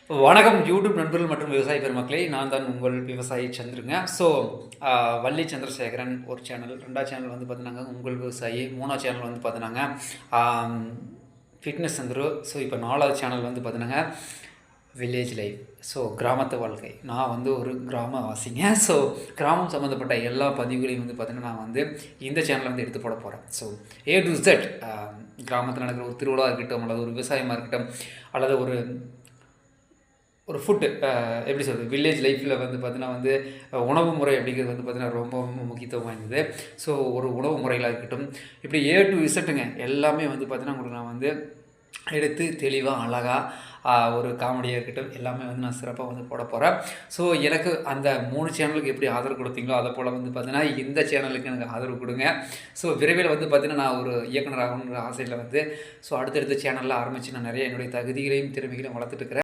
வணக்கம் யூடியூப் நண்பர்கள் மற்றும் விவசாய பெருமக்களே, நான் தான் உங்கள் விவசாயி சந்துருங்க. ஸோ வள்ளி சந்திரசேகரன் ஒரு சேனல், 2வது சேனல் வந்து பார்த்தீங்கன்னாங்க உங்கள் விவசாயி, 3வது சேனல் வந்து பார்த்தீங்கன்னாங்க ஃபிட்னஸ் சந்துரு. ஸோ இப்போ 4வது சேனல் வந்து பார்த்தீங்கன்னாங்க வில்லேஜ் லைஃப். ஸோ கிராமத்து வாழ்க்கை. நான் வந்து ஒரு கிராமவாசிங்க. ஸோ கிராமம் சம்மந்தப்பட்ட எல்லா பதிவுகளையும் வந்து பார்த்தீங்கன்னா நான் வந்து இந்த சேனலில் வந்து எடுத்து போட போகிறேன். ஸோ A to Z கிராமத்தில் நடக்கிற ஒரு திருவிழா இருக்கட்டும், அல்லது ஒரு விவசாயமாக இருக்கட்டும், அல்லது ஒரு ஃபுட்டு எப்படி சொல்கிறது, வில்லேஜ் லைஃப்பில் வந்து பார்த்தீங்கன்னா வந்து உணவு முறை அப்படிங்கிறது வந்து பார்த்தீங்கன்னா ரொம்ப முக்கியத்துவம் வாய்ந்தது. ஸோ ஒரு உணவு முறைகளாக இருக்கட்டும், இப்படி A to Zங்க எல்லாமே வந்து பார்த்தீங்கன்னா உங்களுக்கு நான் வந்து எடுத்து தெளிவாக அழகாக ஒரு காமெடியாக இருக்கட்டும் எல்லாமே வந்து நான் சிறப்பாக வந்து போட போகிறேன். ஸோ எனக்கு அந்த 3 சேனலுக்கு எப்படி ஆதரவு கொடுத்தீங்களோ அதை போல் வந்து பார்த்தீங்கன்னா இந்த சேனலுக்கு எனக்கு ஆதரவு கொடுங்க. ஸோ விரைவில் வந்து பார்த்தீங்கன்னா நான் ஒரு இயக்குனர் ஆகணுங்கிற ஆசையில் வந்து ஸோ அடுத்தடுத்த சேனலில் ஆரம்பித்து நான் நிறைய என்னுடைய தகுதிகளையும் திறமைகளையும் வளர்த்துட்டு இருக்கிறேன்.